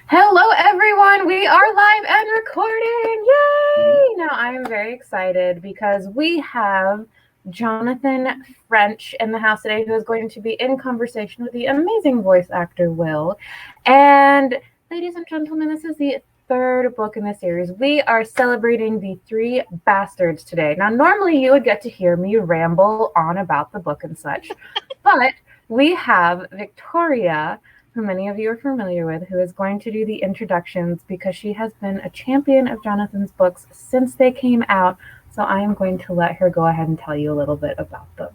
Hello, everyone. We are live and recording. Yay! Now, I am very excited because we have Jonathan French in the house today, who is going to be in conversation with the amazing voice actor, Will. And ladies and gentlemen, this is the third book in the series. We are celebrating the Three Bastards today. Now, normally you would get to hear me ramble on about the book and such, but we have Victoria, who many of you are familiar with, who is going to do the introductions because she has been a champion of Jonathan's books since they came out. So I am going to let her go ahead and tell you a little bit about them.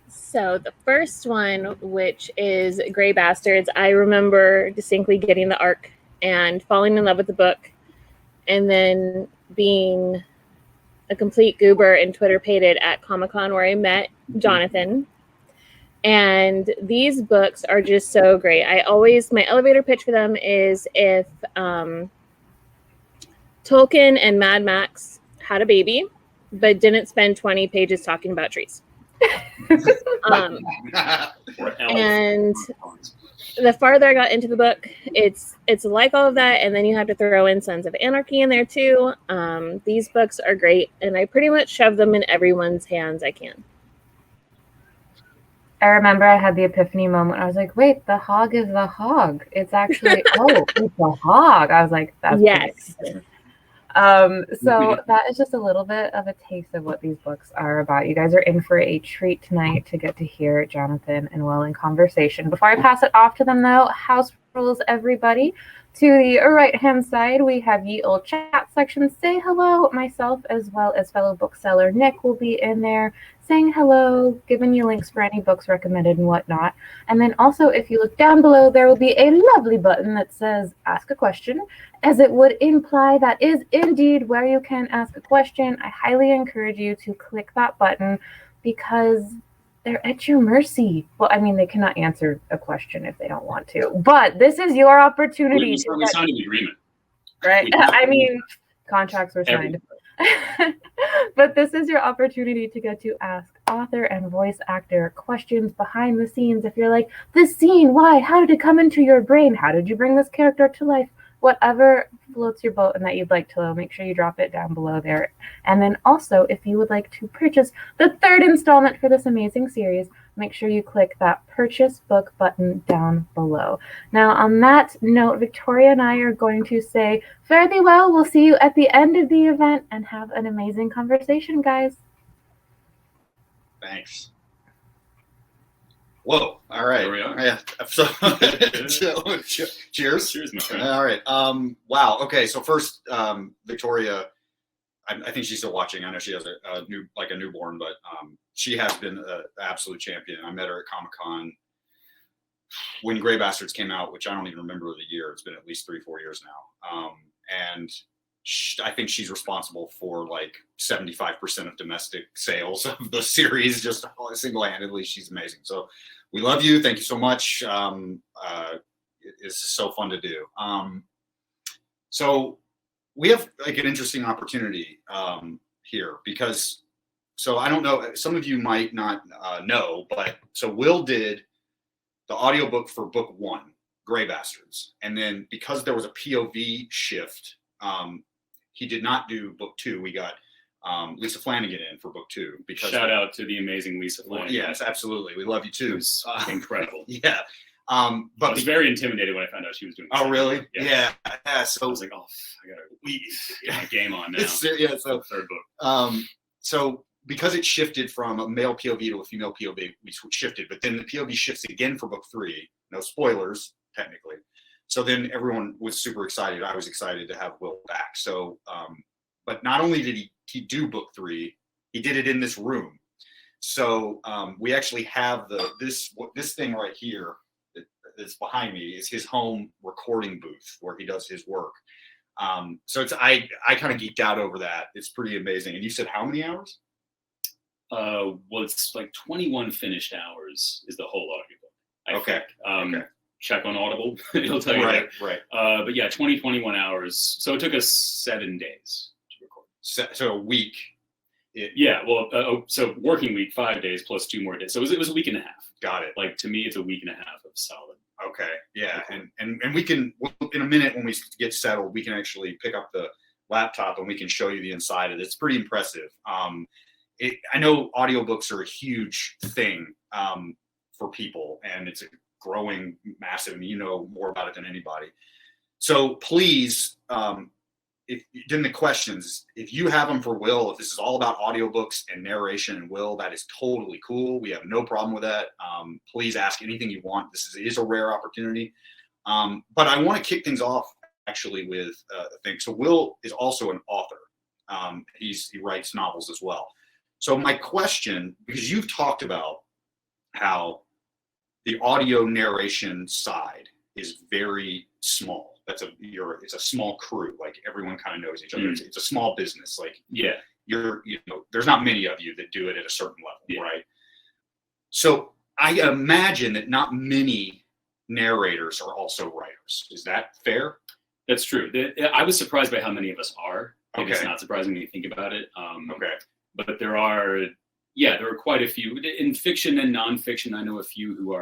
So the first one, which is Gray Bastards, I remember distinctly getting the ARC and falling in love with the book, and then being a complete goober and Twitter pated at Comic-Con, where I met Jonathan. And these books are just so great. My elevator pitch for them is if Tolkien and Mad Max had a baby, but didn't spend 20 pages talking about trees. And the farther I got into the book, it's like all of that, and then you have to throw in Sons of Anarchy in there too. These books are great, and I pretty much shove them in everyone's hands I can. I remember I had the epiphany moment. I was like, wait, the hog is the hog. It's actually, it's a hog. I was like, that's yes. So that is just a little bit of a taste of what these books are about. You guys are in for a treat tonight to get to hear Jonathan and Will in conversation. Before I pass it off to them, though, house rules, everybody. To the right-hand side, we have ye old chat section. Say hello. Myself, as well as fellow bookseller Nick, will be in there saying hello, giving you links for any books recommended and whatnot. And then also, if you look down below, there will be a lovely button that says Ask a Question, as it would imply that is indeed where you can ask a question. I highly encourage you to click that button because they're at your mercy. Well, I mean, they cannot answer a question if they don't want to, but this is your opportunity. We signed an agreement. Right? I mean, contracts were signed. But this is your opportunity to get to ask author and voice actor questions behind the scenes. If you're like, this scene, why? How did it come into your brain? How did you bring this character to life? Whatever floats your boat and that you'd like to, make sure you drop it down below there. And then also, if you would like to purchase the third installment for this amazing series, make sure you click that purchase book button down below. Now, on that note, Victoria and I are going to say, fare thee well. We'll see you at the end of the event and have an amazing conversation, guys. Thanks. Whoa! All right. There we are. Yeah. So, cheers. Cheers, my friend. All right. Wow. Okay. So first, Victoria, I think she's still watching. I know she has a newborn, but she has been an absolute champion. I met her at Comic-Con when Gray Bastards came out, which I don't even remember the year. It's been at least 3-4 years now. And I think she's responsible for like 75% of domestic sales of the series, just single-handedly. She's amazing. So we love you. Thank you so much. It's so fun to do. So we have like an interesting opportunity here because, so I don't know, some of you might not know, but so Will did the audiobook for book 1, Gray Bastards. And then because there was a POV shift, he did not do book 2. We got Lisa Flanagan in for book 2. Because shout out to the amazing Lisa Flanagan. Yes, absolutely. We love you too. It was incredible. Yeah. But I was very intimidated when I found out she was doing. Oh, really? Yeah. So I was like, oh, I gotta get my game on now. Yeah. So third book. So because it shifted from a male POV to a female POV, we shifted. But then the POV shifts again for book 3. No spoilers, technically. So then everyone was super excited. I was excited to have Will back. So, but not only did he do book 3, he did it in this room. So we actually have this thing right here that's behind me is his home recording booth where he does his work. So I kind of geeked out over that. It's pretty amazing. And you said how many hours? Well, it's like 21 finished hours is the whole audiobook. I think. Check on Audible. It'll tell you that. Right. But yeah, 21 hours. So it took us 7 days to record. So a week. Yeah. Well, so working week, 5 days plus 2 more days. So it was a week and a half. Got it. Like to me, it's a week and a half of solid. Okay. Yeah. And we can, in a minute when we get settled, we can actually pick up the laptop and we can show you the inside of it. It's pretty impressive. I know audiobooks are a huge thing for people, and it's a growing massive, and you know more about it than anybody. So please, in the questions, if you have them for Will, if this is all about audiobooks and narration and Will, that is totally cool. We have no problem with that. Please ask anything you want. This is a rare opportunity. But I want to kick things off actually with a thing. So Will is also an author. He writes novels as well. So my question, because you've talked about how the audio narration side is very small. It's a small crew. Like everyone kind of knows each other. It's a small business. Like there's not many of you that do it at a certain level, right? So I imagine that not many narrators are also writers. Is that fair? That's true. I was surprised by how many of us are. Maybe it's not surprising when you think about it. But there are quite a few in fiction and nonfiction. I know a few who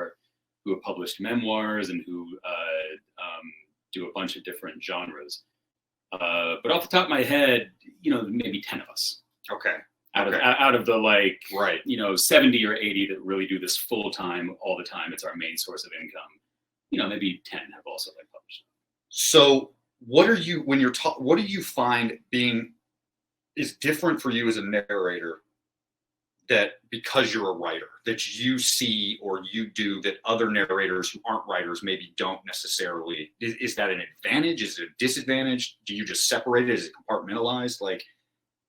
have published memoirs and who do a bunch of different genres. But off the top of my head, maybe 10 of us. Okay. Out of the 70 or 80 that really do this full time all the time. It's our main source of income. Maybe 10 have also been published. So what do you find is different for you as a narrator, that because you're a writer, that you see or you do that other narrators who aren't writers maybe don't necessarily? Is that an advantage? Is it a disadvantage? Do you just separate it? Is it compartmentalized?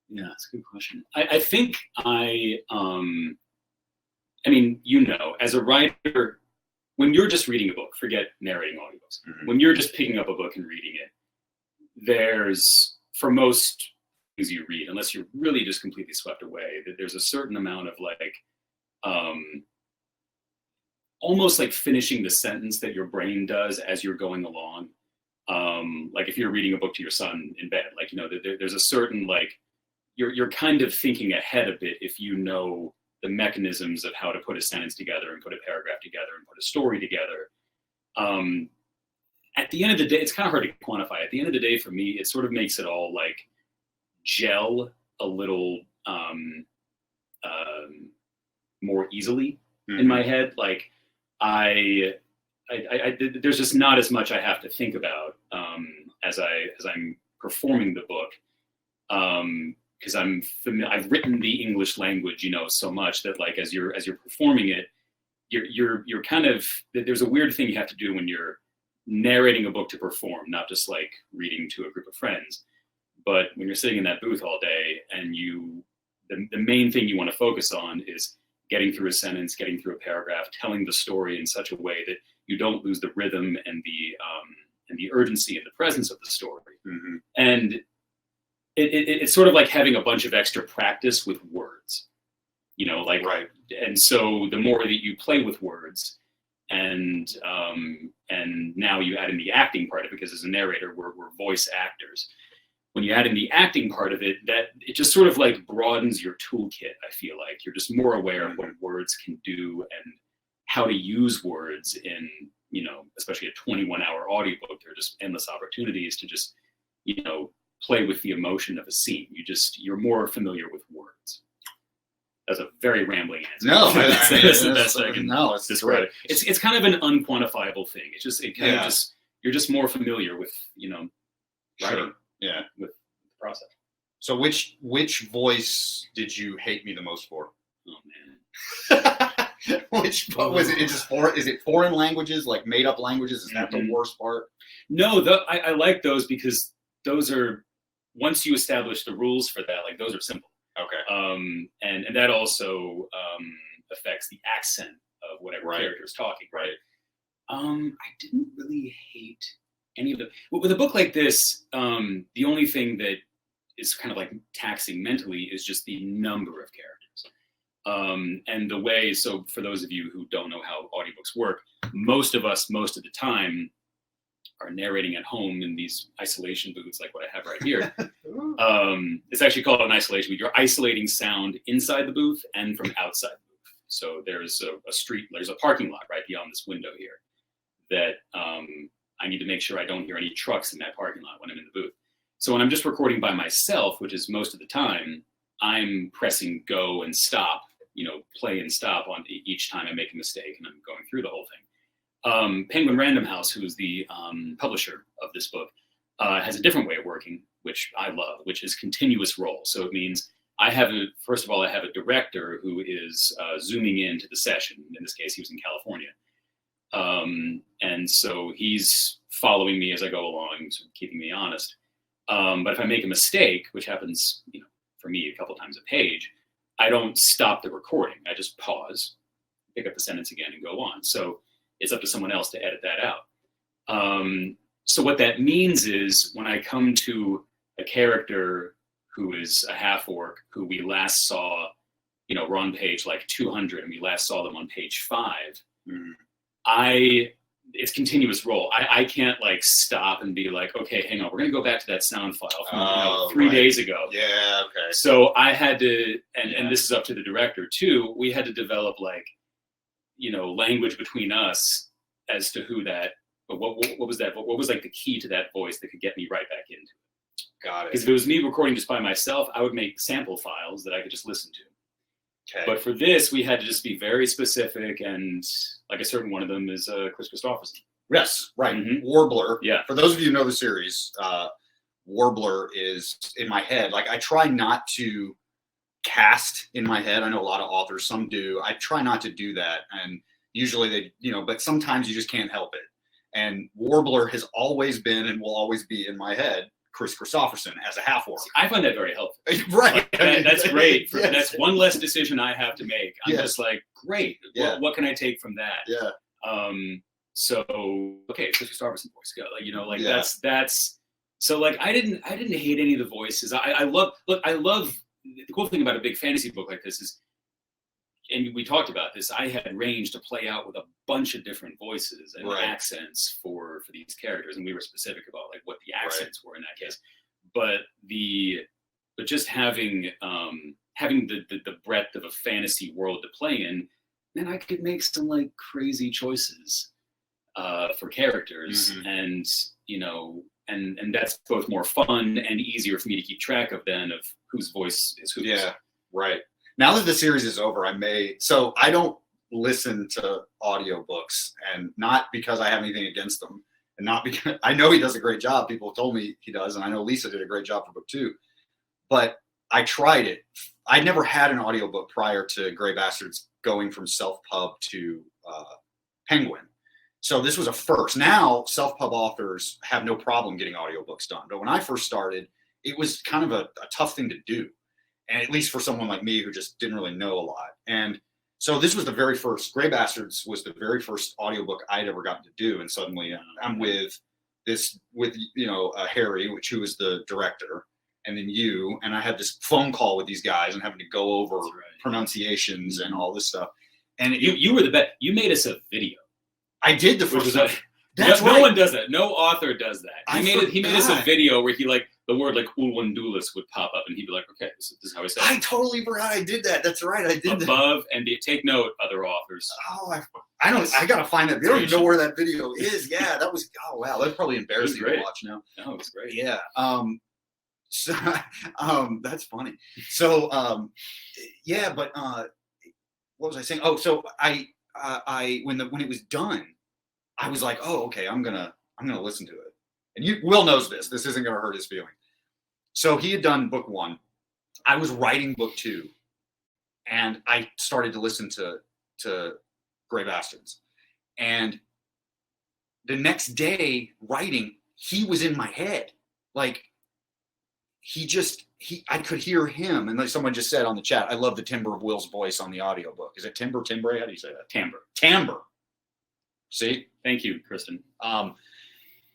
Yeah, that's a good question. I think as a writer, when you're just reading a book, forget narrating audiobooks. Mm-hmm. When you're just picking up a book and reading it, there's, for most things you read, unless you're really just completely swept away, that there's a certain amount of almost like finishing the sentence that your brain does as you're going along. Like if you're reading a book to your son in bed, there's a certain you're kind of thinking ahead a bit if you know the mechanisms of how to put a sentence together and put a paragraph together and put a story together. At the end of the day, it's kind of hard to quantify. At the end of the day, for me, it sort of makes it all gel a little more easily in my head. There's just not as much I have to think about as I'm performing the book, because I've written the English language, so much that as you're performing it, you're kind of, there's a weird thing you have to do when you're narrating a book to perform, not just reading to a group of friends. But when you're sitting in that booth all day and the main thing you want to focus on is getting through a sentence, getting through a paragraph, telling the story in such a way that you don't lose the rhythm and the urgency and the presence of the story. Mm-hmm. And it's sort of like having a bunch of extra practice with words, right. And so the more that you play with words, and now you add in the acting part of it, because as a narrator, we're voice actors. When you add in the acting part of it, that it just sort of broadens your toolkit. I feel like you're just more aware of what words can do and how to use words in, especially a 21-hour audiobook. There are just endless opportunities to just, play with the emotion of a scene. You're more familiar with words. That's a very rambling answer. No, that's the best I can describe it. It's kind of an unquantifiable thing. It's just you're just more familiar with writing. Sure. Yeah, with the process. So which voice did you hate me the most for? Oh man, which was it? Is it foreign languages, made up languages? Is that the worst part? No, I like those because those are, once you establish the rules for that, those are simple. Okay. And that also affects the accent of whatever character is talking. Right. I didn't really hate any of them. With a book like this, the only thing that is kind of taxing mentally is just the number of characters. And the way, so for those of you who don't know how audiobooks work, most of us, most of the time, are narrating at home in these isolation booths like what I have right here. It's actually called an isolation booth. You're isolating sound inside the booth and from outside the booth. So there's a street, there's a parking lot right beyond this window here that I need to make sure I don't hear any trucks in that parking lot when I'm in the booth. So when I'm just recording by myself, which is most of the time, I'm pressing go and stop, play and stop on each time I make a mistake, and I'm going through the whole thing. Penguin Random House, who is the publisher of this book, has a different way of working, which I love, which is continuous roll. So it means first of all, I have a director who is zooming into the session. In this case, he was in California. And so he's following me as I go along, sort of keeping me honest. But if I make a mistake, which happens, for me a couple times a page, I don't stop the recording. I just pause, pick up the sentence again, and go on. So it's up to someone else to edit that out. So what that means is when I come to a character who is a half-orc, who we last saw, we're on page like 200, and we last saw them on page 5, it's continuous roll. I can't like stop and be like, okay, hang on, we're gonna go back to that sound file from 3 days ago. Yeah, okay. So I had to, and this is up to the director too, we had to develop like, language between us as to who that, what was that, what was like the key to that voice that could get me right back into it. Got it. Because if it was me recording just by myself, I would make sample files that I could just listen to. Okay. But for this, we had to just be very specific, and like a certain one of them is Chris Christopherson. Yes, right. Mm-hmm. Warbler. Yeah. For those of you who know the series, Warbler is in my head. Like I try not to cast in my head. I know a lot of authors, some do. I try not to do that, and usually they, but sometimes you just can't help it. And Warbler has always been and will always be in my head Chris Christopherson as a half-orc. I find that very helpful. Right. Like, that's great. Yes. That's one less decision I have to make. I'm Yes. just like, great. Yeah. What can I take from that? Yeah. So okay, Chris Christopherson voice go. Like, Yeah. that's so like I didn't hate any of the voices. I love the cool thing about a big fantasy book like this is, and we talked about this, I had range to play out with a bunch of different voices and accents for these characters, and we were specific about like what the accents were in that case. But just having the breadth of a fantasy world to play in, then I could make some like crazy choices for characters, and and that's both more fun and easier for me to keep track of than of whose voice is whose. Yeah, right. Now that the series is over, so I don't listen to audiobooks, and not because I have anything against them, and not because I know he does a great job. People have told me he does, and I know Lisa did a great job for book 2. But I tried it. I never had an audiobook prior to Gray Bastards going from self-pub to Penguin. So this was a first. Now self-pub authors have no problem getting audiobooks done. But when I first started, it was kind of a tough thing to do. And at least for someone like me who just didn't really know a lot. And so this was the very first, Gray Bastards was the very first audiobook I'd ever gotten to do. And suddenly I'm with Harry, who was the director, and then you, and I had this phone call with these guys and having to go over pronunciations and all this stuff. And you were the best. You made us a video. I did the first one. No one does that. No author does that. He made us a forgot. video where he like the word like Ulwandulis would pop up, and he'd be like, "Okay, this is how I say it." I totally forgot I did that. That's right, I did that. Above, and take note, other authors. Oh, I gotta find that video. I don't even know where that video is. Yeah, that was. Oh wow, that's probably embarrassing to watch now. No, it was great. Yeah. So, that's funny. So, yeah, but what was I saying? Oh, so I when it was done, I was like, oh, okay, I'm gonna listen to it. And Will knows this. This isn't gonna hurt his feeling. So he had done book 1. I was writing book 2, and I started to listen to Gray Bastards. And the next day, writing, he was in my head. Like I could hear him. And like someone just said on the chat, I love the timbre of Will's voice on the audiobook. Is it timbre? How do you say that? Timbre. See? Thank you, Kristen.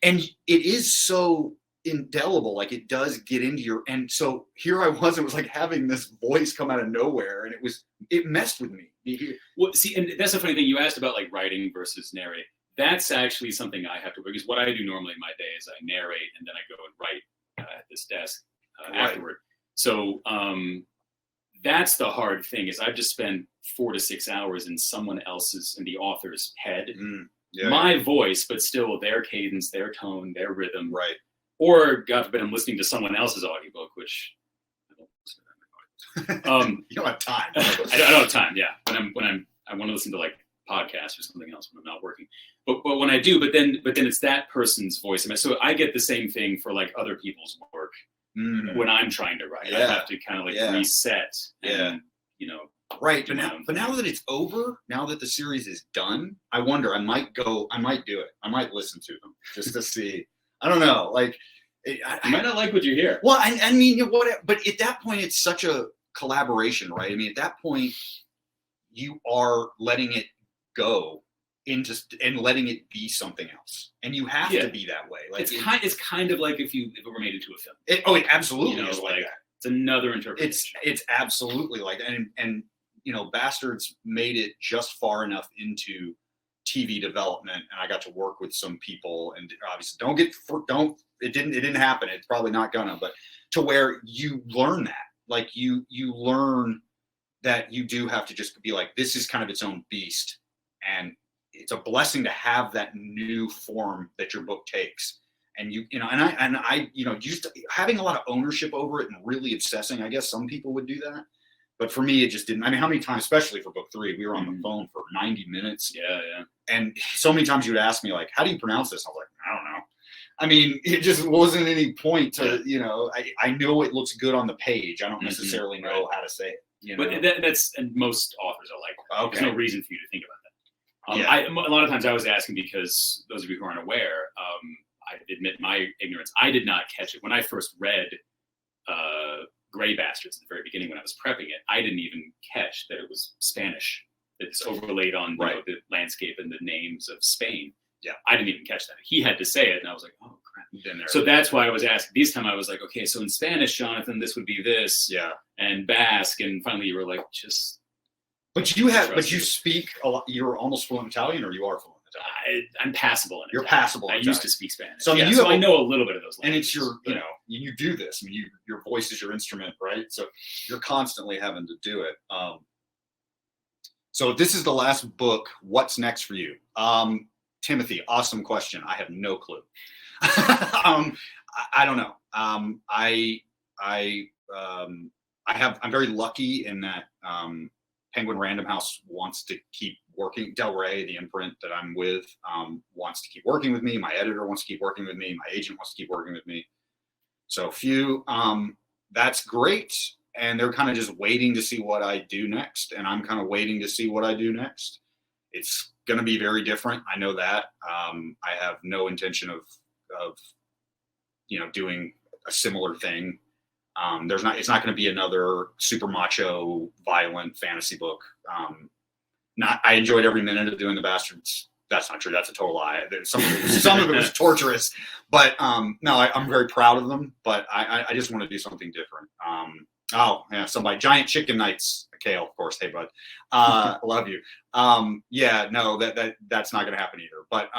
And it is so indelible, like it does get into your, and so here I was, it was like having this voice come out of nowhere, and it messed with me. Well, see, and that's the funny thing you asked about, like writing versus narrate. That's actually something I have to, because what I do normally in my day is I narrate and then I go and write at this desk afterward. So that's the hard thing, is I've just spent 4 to 6 hours in someone else's, in the author's head. my voice, but still their cadence, their tone, their rhythm. Right. Or God forbid, I'm listening to someone else's audiobook, which I don't listen to that. You don't have time. I don't have time. Yeah, I want to listen to like podcasts or something else when I'm not working. But when I do, but then it's that person's voice. So I get the same thing for like other people's work when I'm trying to write. I have to kind of like reset. And, you know. Right, but now that it's over, now that the series is done, I wonder. I might do it. I might listen to them just to see. I don't know. Like, you might not like what you hear. Well, I mean, but at that point, it's such a collaboration, right? I mean, at that point, you are letting it go and letting it be something else, and you have to be that way. Like it's kind of like if it were made into a film. It absolutely is like that. It's another interpretation. It's absolutely like that, and you know, Bastards made it just far enough into TV development, and I got to work with some people, and obviously it didn't happen. It's probably not gonna, but to where you learn that, like you learn that you do have to just be like, this is kind of its own beast, and it's a blessing to have that new form that your book takes. And I just having a lot of ownership over it and really obsessing. I guess some people would do that, but for me, it just didn't. I mean, how many times, especially for book 3, we were on the phone for 90 minutes. Yeah. And so many times you would ask me like, "How do you pronounce this?" I was like, "I don't know." I mean, it just wasn't any point to, you know. I know it looks good on the page. I don't necessarily know how to say it. You know? But that's and most authors are like, okay. There's no reason for you to think about that. A lot of times I was asking because those of you who aren't aware. I admit my ignorance. I did not catch it when I first read Gray Bastards at the very beginning when I was prepping it. I didn't even catch that it was Spanish. It's overlaid on the landscape and the names of Spain. Yeah, I didn't even catch that. He had to say it, and I was like, oh crap. So that's why I was asking. This time I was like, okay, so in Spanish, Jonathan, this would be this. Yeah. And Basque, and finally you were like, just. But you speak a lot. You're almost fluent Italian, or you are fluent. I'm passable in it. You're passable. I used to speak Spanish. So, I know a little bit of those languages. And it's you do this. I mean, your voice is your instrument, right? So you're constantly having to do it. So this is the last book. What's next for you? Timothy, awesome question. I have no clue. I don't know. I'm very lucky in that Penguin Random House wants to keep working. Del Rey, the imprint that I'm with, wants to keep working with me. My editor wants to keep working with me. My agent wants to keep working with me. So that's great. And they're kind of just waiting to see what I do next. And I'm kind of waiting to see what I do next. It's going to be very different. I know that. I have no intention of doing a similar thing. It's not going to be another super macho, violent fantasy book. I enjoyed every minute of doing the Bastards. That's not true. That's a total lie. Some of it was torturous, but no, I'm very proud of them. But I just want to do something different. Somebody, Giant Chicken Knights, Kale, of course. Hey, bud, love you. That's not going to happen either. But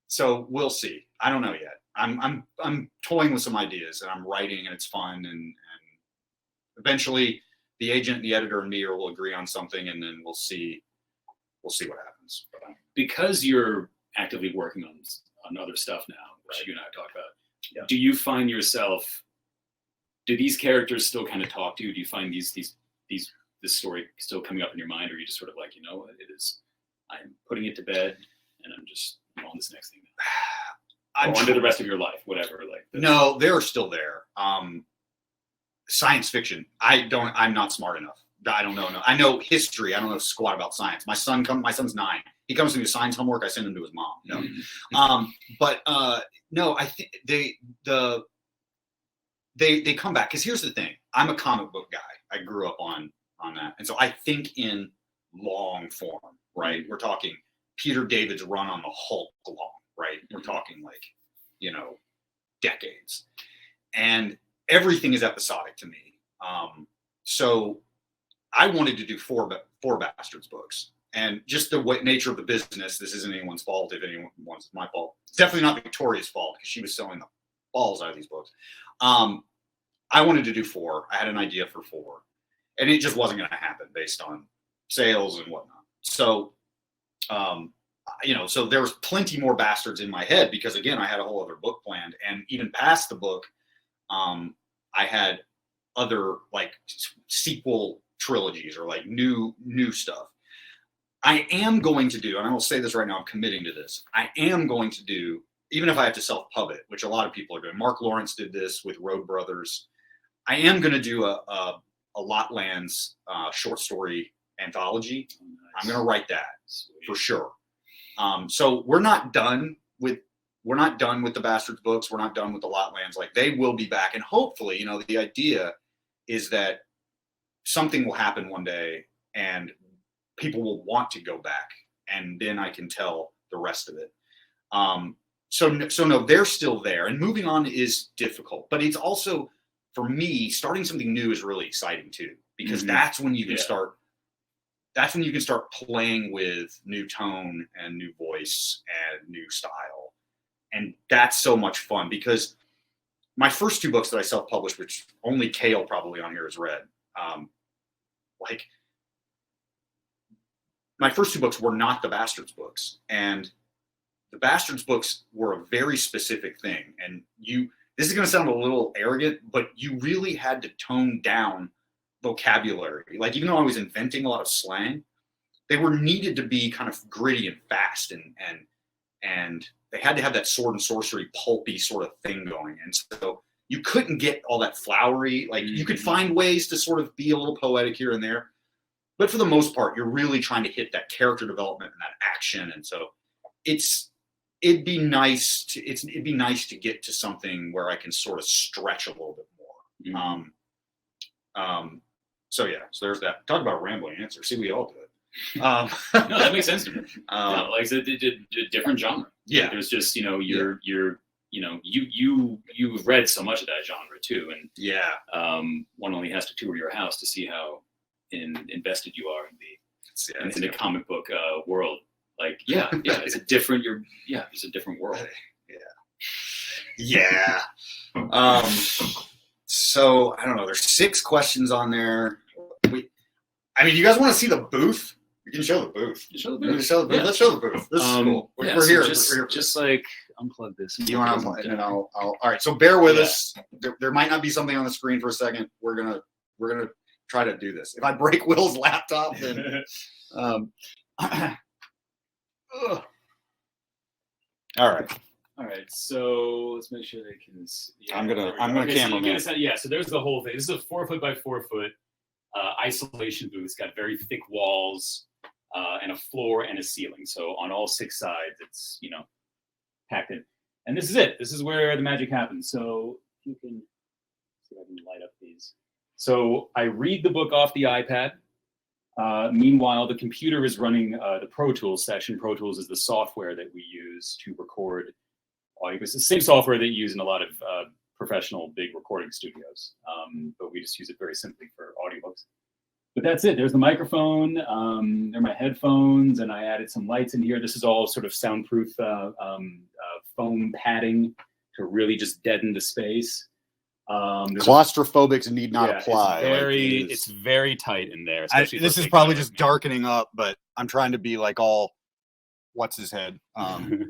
so we'll see. I don't know yet. I'm toying with some ideas, and I'm writing, and it's fun, and eventually the agent, the editor, and me will agree on something, and then we'll see what happens. Because you're actively working on other stuff now, which you and I talked about. Do you find yourself? Do these characters still kind of talk to you? Do you find this story still coming up in your mind, or are you just sort of like, it is? I'm putting it to bed, and I'm just on this next thing. Or under the rest of your life, whatever. No, they're still there. Science fiction. I'm not smart enough. I don't know. No. I know history. I don't know squat about science. My son's 9. He comes to me with science homework. I send him to his mom. No. No, I think they come back. Because here's the thing. I'm a comic book guy. I grew up on that. And so I think in long form, right? We're talking Peter David's run on the Hulk long, right? We're talking decades. And everything is episodic to me. So I wanted to do four Bastards books. And just the nature of the business, this isn't anyone's fault. If anyone's my fault, it's definitely not Victoria's fault because she was selling the balls out of these books. I wanted to do 4. I had an idea for 4. And it just wasn't going to happen based on sales and whatnot. So so there's plenty more Bastards in my head because, again, I had a whole other book planned. And even past the book, I had other like sequel trilogies or like new stuff. I am going to do, and I will say this right now, I'm committing to this. I am going to do, even if I have to self-pub it, which a lot of people are doing. Mark Lawrence did this with Road Brothers. I am going to do a Lotlands short story anthology. Oh, nice. I'm going to write that. Sweet. For sure. So we're not done with the Bastards books. We're not done with the Lotlands. Like, they will be back, and hopefully, the idea is that something will happen one day and people will want to go back, and then I can tell the rest of it. So no, they're still there, and moving on is difficult, but it's also, for me, starting something new is really exciting too, because that's when you can start. That's when you can start playing with new tone and new voice and new style, and that's so much fun. Because my first 2 books that I self-published, which only Kale probably on here has read, my first 2 books were not the Bastards books, and the Bastards books were a very specific thing. And this is going to sound a little arrogant, but you really had to tone down vocabulary. Like, even though I was inventing a lot of slang, they were needed to be kind of gritty and fast, and they had to have that sword and sorcery pulpy sort of thing going. And so you couldn't get all that flowery. Like, you could find ways to sort of be a little poetic here and there, but for the most part, you're really trying to hit that character development and that action. And so it'd be nice to get to something where I can sort of stretch a little bit more. So there's that. Talk about a rambling answer. See, we all do it. No, that makes sense to me. Like I said, a different genre. Yeah. Like, there's just, you've read so much of that genre too. And one only has to tour your house to see how invested you are in the comic book world. Like, it's a different, it's a different world. Yeah. So I don't know. There's 6 questions on there. Do you guys want to see the booth? We can show the booth. Let's show the booth. Let's show the booth. This is cool. We're here. Just like unplug this. You want to unplug it? And I'll. All right. So bear with us. There might not be something on the screen for a second. We're gonna try to do this. If I break Will's laptop, then. All right. So let's make sure they can. I'm gonna camera. So there's the whole thing. This is a 4-foot by 4-foot isolation booth. It's got very thick walls and a floor and a ceiling. So on all 6 sides, it's packed in. And this is it. This is where the magic happens. So you can see if I can light up these. So I read the book off the iPad. Meanwhile, the computer is running the Pro Tools session. Pro Tools is the software that we use to record audio. It's the same software that you use in a lot of professional big recording studios, but we just use it very simply for audiobooks. But that's it. There's the microphone. There are my headphones, and I added some lights in here. This is all sort of soundproof foam padding to really just deaden the space. Claustrophobics need not apply. It's very tight in there. This is probably just darkening up, but I'm trying to be like all. What's his head?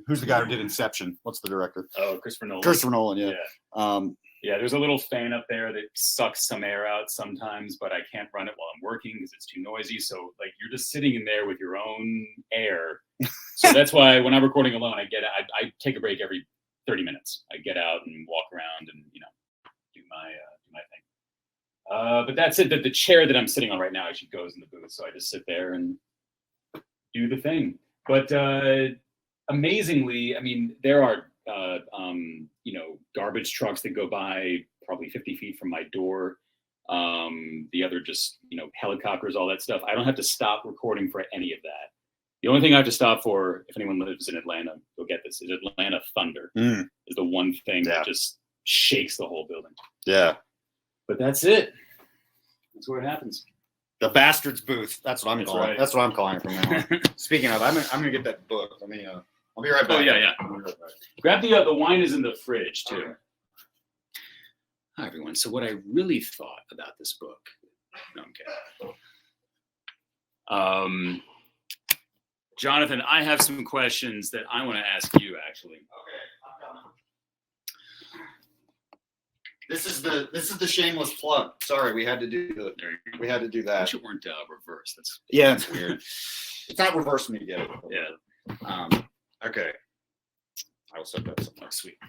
Who's the guy who did Inception? What's the director? Oh, Christopher Nolan. Christopher Nolan, yeah. There's a little fan up there that sucks some air out sometimes, but I can't run it while I'm working because it's too noisy. So like you're just sitting in there with your own air. So that's why when I'm recording alone, I take a break every 30 minutes. I get out and walk around and do my thing. But that's it. The chair that I'm sitting on right now actually goes in the booth, so I just sit there and do the thing. But amazingly, there are garbage trucks that go by probably 50 feet from my door. The other just helicopters, all that stuff. I don't have to stop recording for any of that. The only thing I have to stop for, if anyone lives in Atlanta, you'll get this, is Atlanta thunder. Is the one thing that just shakes the whole building. Yeah. But that's it. That's where it happens. The Bastards booth. That's what I'm calling. Right. That's what I'm calling it from now on. Speaking of, I'm gonna get that book. I'll be right back. Oh yeah. Grab the wine is in the fridge too. Okay. Hi everyone. So what I really thought about this book. No, I'm kidding. Jonathan, I have some questions that I want to ask you, actually. Okay, I'm coming. This is the shameless plug. Sorry, we had to do that. I wish it weren't reverse. That's It's weird. It's not reverse me to get it. yeah. Okay. I will set that up. Oh, sweet.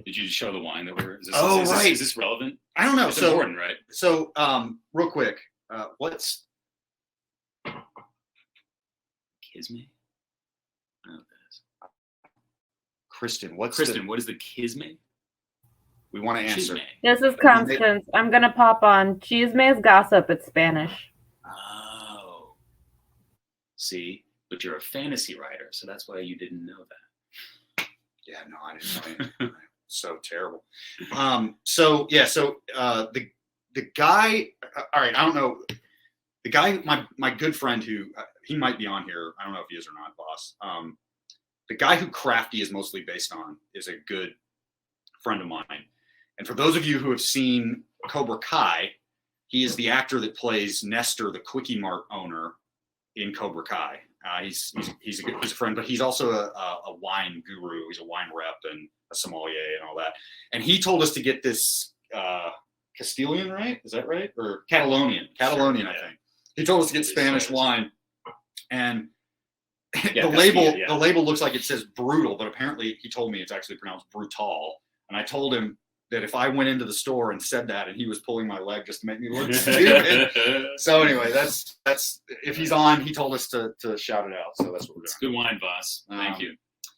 Did you show the wine that we're? Right. Is this relevant? I don't know. It's important, right? So, real quick, what's Kisme? I don't know what that is. Kristen? What is the Kisme? We want to answer. Chisme. This is Constance. I'm gonna pop on. Chisme is gossip. It's Spanish. Oh. See, but you're a fantasy writer, so that's why you didn't know that. Yeah, no, I didn't know. So terrible. The guy. All right, I don't know. The guy, my good friend who he might be on here. I don't know if he is or not, boss. The guy who Crafty is mostly based on is a good friend of mine. And for those of you who have seen Cobra Kai, he is the actor that plays Nestor, the Quickie Mart owner in Cobra Kai. He's a friend, but he's also a wine guru. He's a wine rep and a sommelier and all that. And he told us to get this Castilian, right? Is that right? Or Catalonian, I think. He told us to get Spanish wine, and the label looks like it says brutal, but apparently he told me it's actually pronounced brutal. And I told him that if I went into the store and said that, and he was pulling my leg just to make me look stupid. So anyway, that's if he's on, he told us to shout it out. So that's what we're doing. It's good wine, boss. Thank you.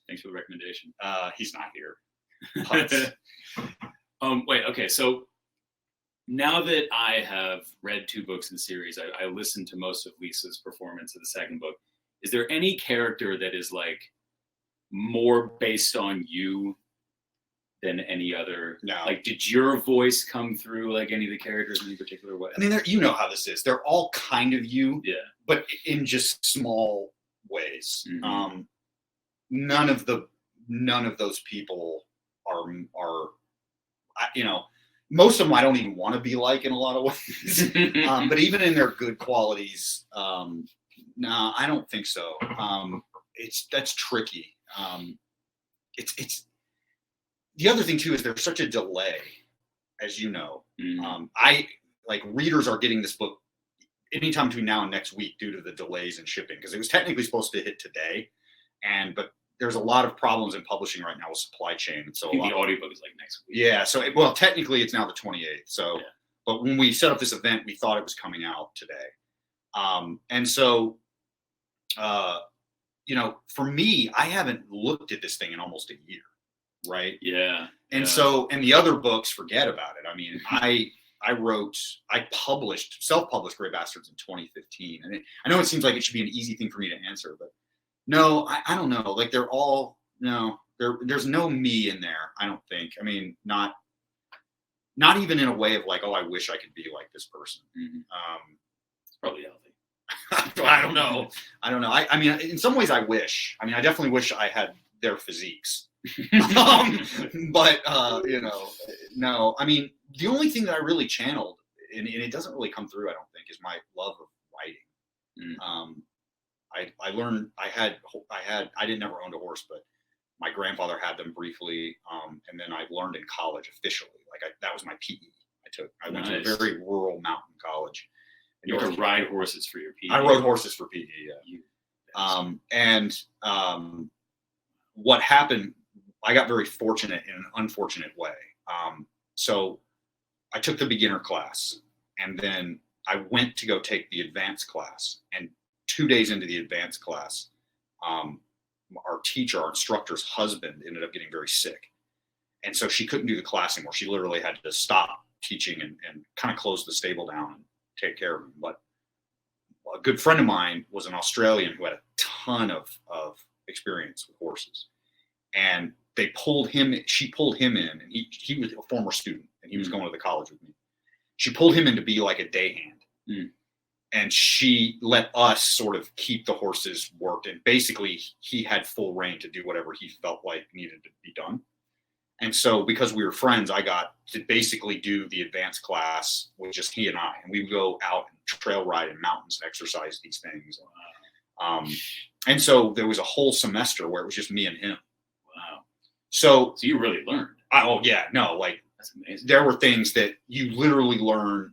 Thanks for the recommendation. He's not here. Wait. Okay. So now that I have read 2 books in the series, I listened to most of Lisa's performance of the second book. Is there any character that is like more based on you than any other? No. Like, did your voice come through like any of the characters in any particular way? I mean, you know how this is. They're all kind of you, Yeah. but in just small ways. Mm-hmm. None of those people are most of them I don't even want to be like in a lot of ways. But even in their good qualities, no, I don't think so. That's tricky. It's the other thing too is there's such a delay, as you know. I like readers are getting this book anytime between now and next week due to the delays in shipping, because it was technically supposed to hit today, but there's a lot of problems in publishing right now with supply chain. And so I think the audiobook is like next week. Yeah. So technically it's now the 28th. So, yeah. But when we set up this event, we thought it was coming out today. And so, for me, I haven't looked at this thing in almost a year. Right. Yeah. And so, and the other books, forget about it. I mean, I self-published Gray Bastards in 2015. And I know it seems like it should be an easy thing for me to answer, but no, I don't know. Like there's no me in there. I don't think. I mean, not even in a way of like, oh, I wish I could be like this person. Mm-hmm. It's probably healthy. I don't know. I mean, in some ways I wish. I mean, I definitely wish I had their physiques. But no. I mean, the only thing that I really channeled, and it doesn't really come through, I don't think, is my love of writing. I learned I didn't never own a horse, but my grandfather had them briefly, and then I learned in college officially. That was my PE. I went to a very rural mountain college. You had to ride horses for your PE. I rode horses for PE. Yeah. What happened? I got very fortunate in an unfortunate way. So I took the beginner class, and then I went to go take the advanced class. And 2 days into the advanced class, our instructor's husband ended up getting very sick. And so she couldn't do the class anymore. She literally had to stop teaching and kind of close the stable down and take care of him. But a good friend of mine was an Australian who had a ton of experience with horses. And she pulled him in, and he was a former student, and he was going to the college with me. She pulled him in to be like a day hand. And she let us sort of keep the horses worked. And basically he had full reign to do whatever he felt like needed to be done. And so because we were friends, I got to basically do the advanced class with just he and I. And we would go out and trail ride in mountains and exercise these things. And so there was a whole semester where it was just me and him. Wow. So you really learned. Oh, yeah. No, like, that's amazing. There were things that you literally learn.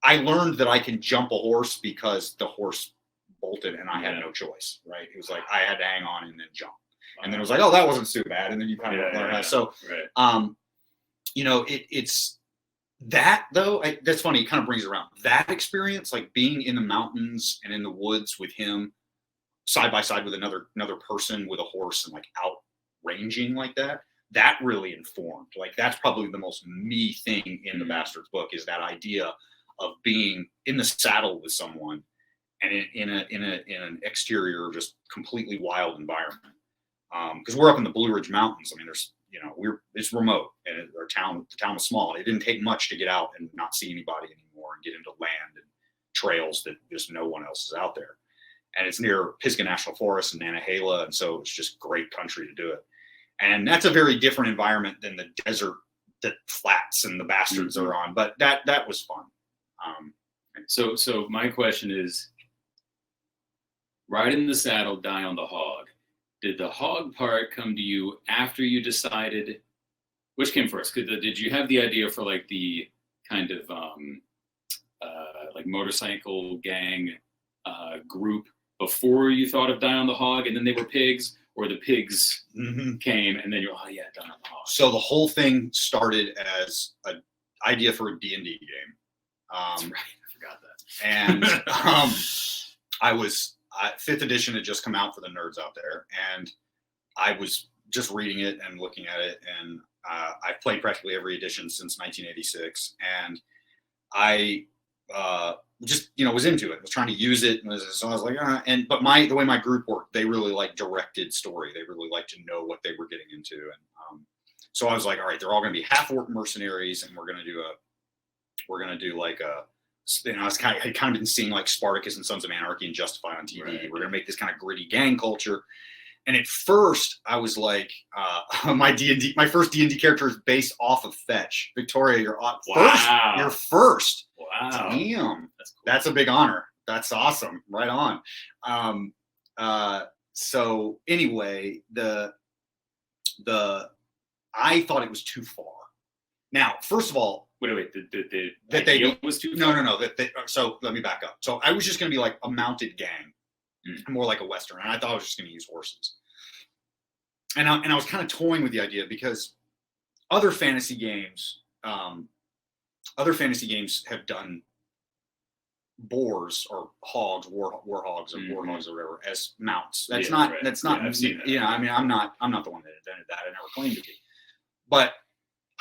I learned that I can jump a horse because the horse bolted and I had no choice, right? It was like I had to hang on and then jump. And then it was like, oh, that wasn't too bad. And then you kind of learn how. So, you know, it's that though. That's funny. It kind of brings it around that experience, like being in the mountains and in the woods with him side by side with another person with a horse and like out ranging like that. That really informed. Like that's probably the most me thing in the Bastards book is that idea of being in the saddle with someone and in an exterior, just completely wild environment. Because we're up in the Blue Ridge Mountains. I mean, there's, you know, it's remote and the town was small. And it didn't take much to get out and not see anybody anymore and get into land and trails that just no one else is out there. And it's near Pisgah National Forest and Nantahala. And so it's just great country to do it. And that's a very different environment than the desert that flats and the Bastards are on. But that was fun. So my question is, ride in the saddle, die on the hog. Did the hog part come to you after you decided, which came first? Did you have the idea for like the kind of like motorcycle gang group before you thought of die on the hog and then they were pigs, or the pigs came and then you're, oh yeah, die on the hog? So the whole thing started as an idea for a D&D game. That's right, I forgot that. And I was 5th edition had just come out for the nerds out there, and I was just reading it and looking at it, and I've played practically every edition since 1986, and I just, you know, was into it, was trying to use it, and so I was like, but the way my group worked, they really like directed story, they really like to know what they were getting into, and so I was like, all right, they're all going to be half-orc mercenaries, and we're going to do like a, you know, I had kind of been seeing like Spartacus and Sons of Anarchy and Justified on TV. Right. We're going to make this kind of gritty gang culture. And at first I was like, my first D&D character is based off of Fetch. Victoria, you're first. Wow. Damn. That's cool. That's a big honor. That's awesome. Right on. So anyway, I thought it was too far. Now, first of all, wait, that they was too far? No. So let me back up. So I was just going to be like a mounted gang, more like a Western. And I thought I was just going to use horses. And I was kind of toying with the idea because other fantasy games have done boars or hogs, war hogs or warhogs or whatever as mounts. That's not. I've seen that. Yeah, I mean, I'm not the one that invented that. I never claimed to be. But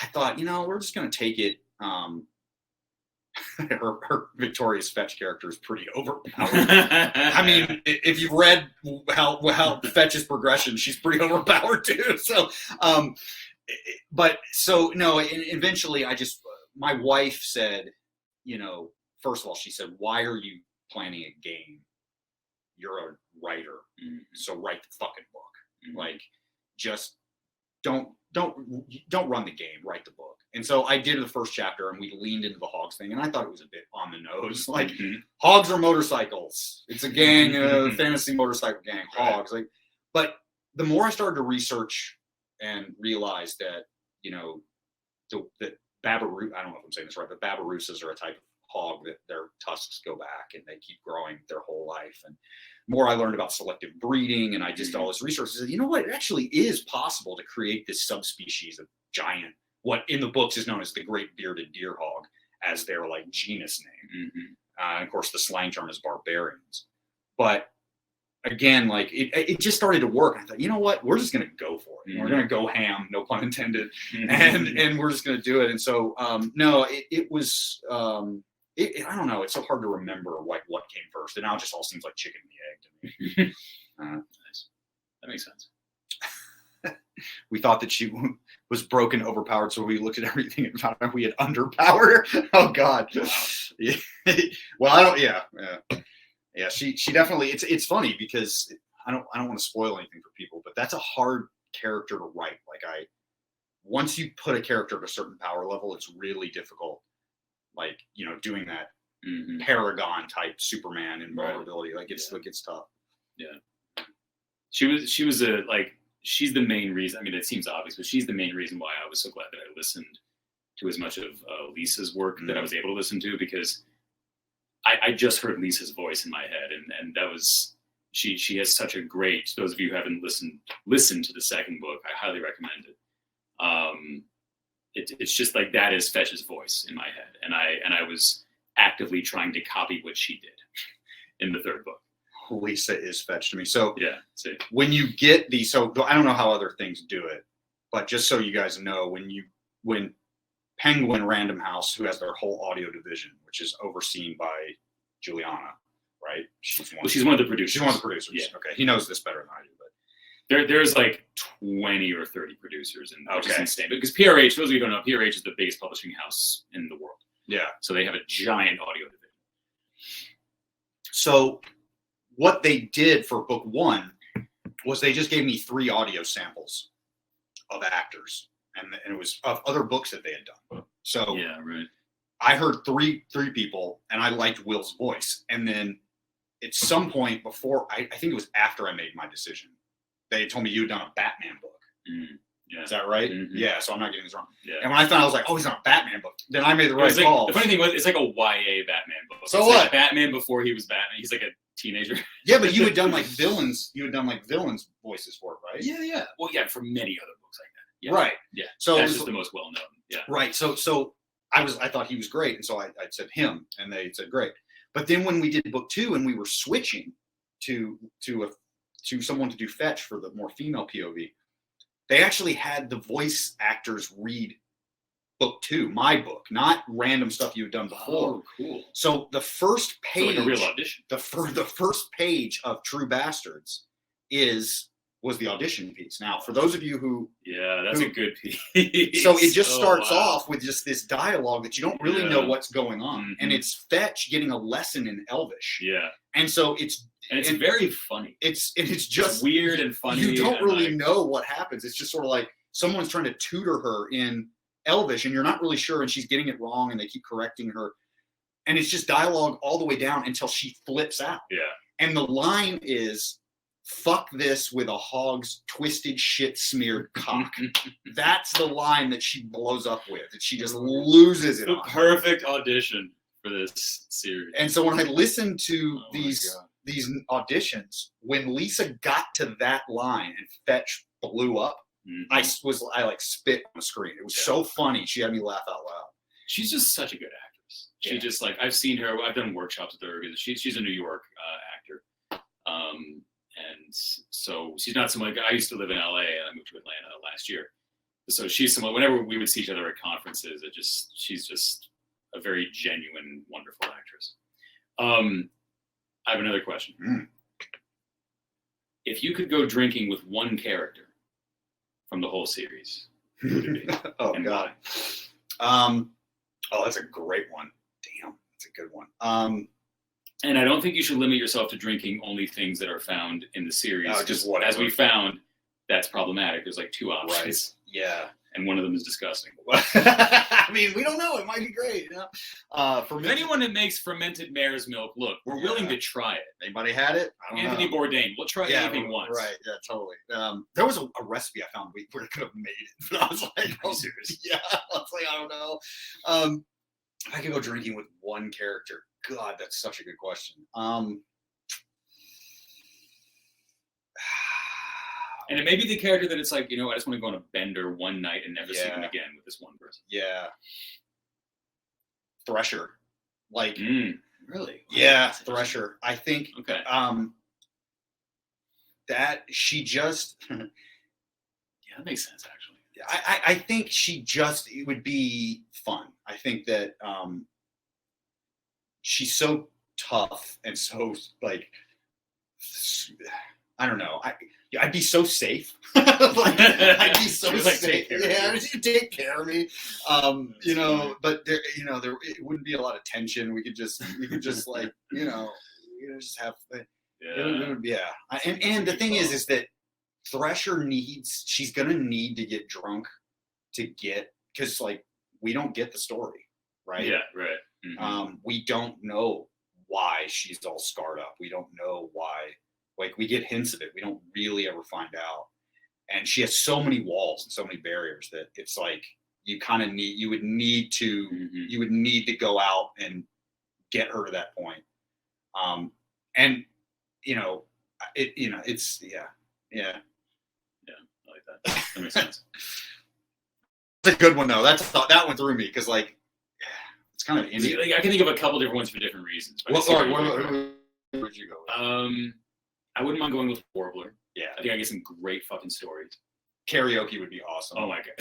I thought, you know, we're just going to take it. Her Victoria's Fetch character is pretty overpowered. I mean, if you've read how Fetch's progression, she's pretty overpowered too. So, eventually my wife said, you know, first of all, she said, why are you planning a game? You're a writer. So write the fucking book. Like, just don't run the game, write the book. And so I did the first chapter and we leaned into the hogs thing. And I thought it was a bit on the nose. Like, hogs are motorcycles. It's a gang, fantasy motorcycle gang, hogs. Like, but the more I started to research and realize that, you know, that Babaroos, I don't know if I'm saying this right, but Babaroosas are a type of hog that their tusks go back and they keep growing their whole life. And more I learned about selective breeding, and I just did all this research. I said, you know what? It actually is possible to create this subspecies of giant, what in the books is known as the great bearded deer hog, as their like genus name. Of course, the slang term is barbarians. But again, like it just started to work. I thought, you know what? We're just going to go for it. We're going to go ham, no pun intended, and we're just going to do it. And so, no, it was. I don't know. It's so hard to remember what came first. And now it just all seems like chicken and the egg to me. Nice. That makes sense. We thought that she was broken, overpowered, so we looked at everything and found out we had underpowered her. Oh God. Wow. Yeah. Well, I don't. Yeah. She definitely. It's funny because I don't want to spoil anything for people, but that's a hard character to write. Like once you put a character at a certain power level, it's really difficult. Like, you know, doing that Paragon type Superman and vulnerability, like it's tough. Yeah, she was she's the main reason. I mean, it seems obvious, but she's the main reason why I was so glad that I listened to as much of Lisa's work that I was able to listen to, because I just heard Lisa's voice in my head, and that was she has such a great. Those of you who haven't listened to the second book, I highly recommend it. It's just like that is Fetch's voice in my head, and I was actively trying to copy what she did in the third book. Lisa is Fetch to me. So yeah, when you get these, so I don't know how other things do it, but just so you guys know, when Penguin Random House, who has their whole audio division, which is overseen by Juliana, right? She's one of the producers. She's one of the producers. Yeah. Okay, he knows this better than I do, but there's like 20 or 30 producers, and which is insane. Because PRH, those of you who don't know, PRH is the biggest publishing house in the world. Yeah. So they have a giant audio division. So what they did for book 1 was they just gave me 3 audio samples of actors, and it was of other books that they had done. So yeah, right. I heard three people, and I liked Will's voice. And then at some point before, I think it was after I made my decision, they told me you had done a Batman book. Yeah. Is that right? Mm-hmm. Yeah. So I'm not getting this wrong. Yeah. And when I found out, I was like, oh, he's on a Batman book. Then I made the right call. The funny thing was, it's like a YA Batman book. So it's what? Like Batman before he was Batman. He's like a teenager. Yeah, but you had done like villains. You had done like villains voices for it, right? Yeah. Well, yeah, for many other books like that. Yeah. Right. Yeah. So that's just the most well known. Yeah. Right. So I thought he was great, and so I said him, and they said great. But then when we did book 2 and we were switching to someone to do Fetch for the more female POV, they actually had the voice actors read book 2, my book, not random stuff you had done before. Oh, cool. So the first page, so like a real audition. The first page of True Bastards was the audition piece. Now, for those of you who that's a good piece. So it just starts off with just this dialogue that you don't really know what's going on, and it's Fetch getting a lesson in Elvish. Yeah, and so it's very funny. It's just weird and funny. You don't really know what happens. It's just sort of like someone's trying to tutor her in Elvish, and you're not really sure, and she's getting it wrong, and they keep correcting her, and it's just dialogue all the way down until she flips out. Yeah, and the line is, "Fuck this with a hog's twisted shit smeared cock." That's the line that she blows up with, and she just loses it. The perfect audition for this series. And so when I listened to these auditions, when Lisa got to that line and Fetch blew up, I like spit on the screen. It was so funny. She had me laugh out loud. She's just such a good actress. She just like, I've seen her. I've done workshops with her because she's a New York actor. And so she's not someone like, I used to live in LA and I moved to Atlanta last year. So she's someone, whenever we would see each other at conferences, she's just a very genuine, wonderful actress. I have another question. If you could go drinking with one character from the whole series, who would it be? Oh, and God. why? That's a great one. Damn, that's a good one. And I don't think you should limit yourself to drinking only things that are found in the series. Just whatever. As we found, that's problematic. There's like 2 options. Right. Yeah. And one of them is disgusting. I mean, we don't know. It might be great. You know? For me, anyone that makes fermented mare's milk, look, we're willing to try it. Anybody had it? I don't Anthony know. Bourdain. We'll try anything once. Right. Yeah, totally. There was a recipe I found we could have made it. But I was like, oh, serious? Yeah. I was like, I don't know. If I could go drinking with one character, God, that's such a good question. And it may be the character that it's like, I just want to go on a bender one night and never see them again with this one person. Yeah. Thresher. Like, really? Yeah, Thresher. I think okay. That she just yeah, that makes sense actually. I think it would be fun. I think that she's so tough and so like, I don't know. I'd be so safe. I'd be so safe. You take care of me. But there, it wouldn't be a lot of tension. We could just like, just have. And the thing is that Thresher she's gonna need to get drunk to get, because like we don't get the story, right? Yeah, right. Mm-hmm. We don't know why she's all scarred up. We don't know why. Like we get hints of it. We don't really ever find out. And she has so many walls and so many barriers that it's like you would need to go out and get her to that point. And it's yeah. I like that. That makes sense. It's a good one though. That one through me because like it's kind of indie. Like, I can think of a couple different ones for different reasons. What would you go with? I wouldn't mind going with Warbler. Yeah, I think I get some great fucking stories. Karaoke would be awesome. Oh my god.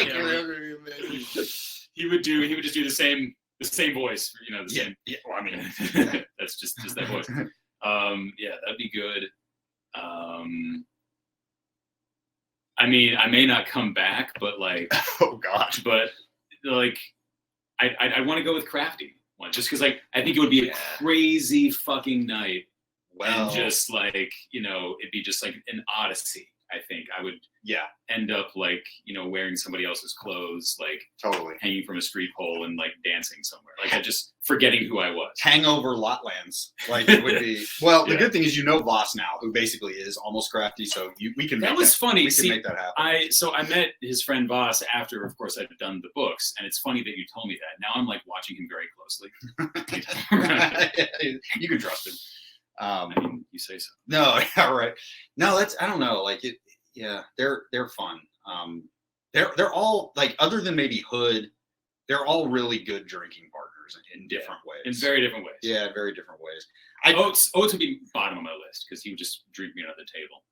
Karaoke would be amazing. He would just do the same voice. The same. Yeah. Well, I mean, that's just that voice. Yeah, that'd be good. I mean, I may not come back, but like, oh gosh, but like, I want to go with Crafty one just because like I think it would be a crazy fucking night. And just like, it'd be just like an odyssey. I think I would end up like, wearing somebody else's clothes, like totally hanging from a street pole and like dancing somewhere. Like I just forgetting who I was. Hangover Lotlands. Like it would be, well, the good thing is, Voss now, who basically is almost Crafty. So we can make that. Funny. We can make that happen. I met his friend Voss after, of course, I'd done the books. And it's funny that you told me that. Now I'm like watching him very closely. You can trust him. I mean, you say so. No, all right. No, I don't know. Like it, yeah, they're fun. They're all like, other than maybe Hood, they're all really good drinking partners in different ways. In very different ways. Yeah, very different ways. Oates would be bottom of my list because he would just drink me under the table.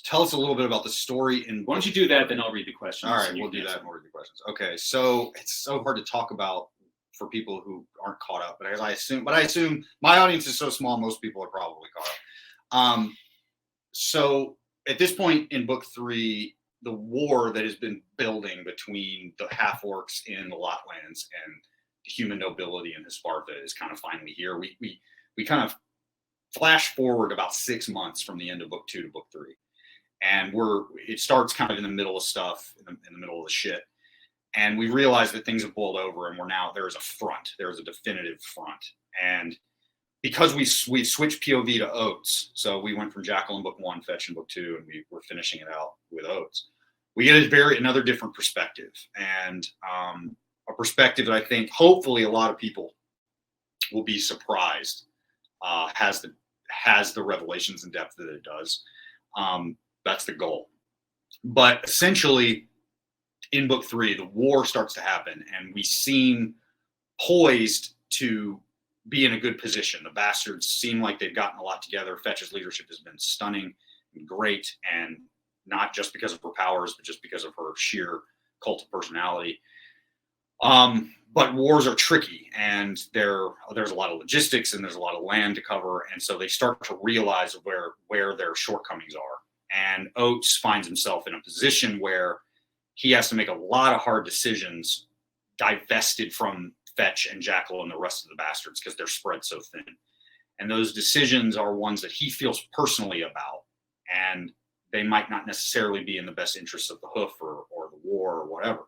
Tell us a little bit about the story. Why don't you do that? Then I'll read the questions. All right, we'll do that and we'll read the questions. Okay, so it's so hard to talk about for people who aren't caught up, but I assume my audience is so small, most people are probably caught up. So at this point in book 3, the war that has been building between the half-orcs in the Lotlands and the human nobility in Hisparta is kind of finally here. We kind of flash forward about 6 months from the end of book 2 to book 3, and it starts kind of in the middle of stuff, in the middle of the shit. And we realize that things have boiled over, and there is a front. There is a definitive front. And because we switched POV to Oates, so we went from Jackal in book 1, Fetch in book 2, and we were finishing it out with Oates. We get another different perspective, and a perspective that I think hopefully a lot of people will be surprised has the revelations and depth that it does. That's the goal. But essentially, in book 3, the war starts to happen, and we seem poised to be in a good position. The bastards seem like they've gotten a lot together. Fetch's leadership has been stunning and great, and not just because of her powers, but just because of her sheer cult of personality. But wars are tricky, and there's a lot of logistics, and there's a lot of land to cover, and so they start to realize where their shortcomings are. And Oates finds himself in a position where he has to make a lot of hard decisions, divested from Fetch and Jackal and the rest of the bastards because they're spread so thin. And those decisions are ones that he feels personally about, and they might not necessarily be in the best interests of the Hoof or the war or whatever.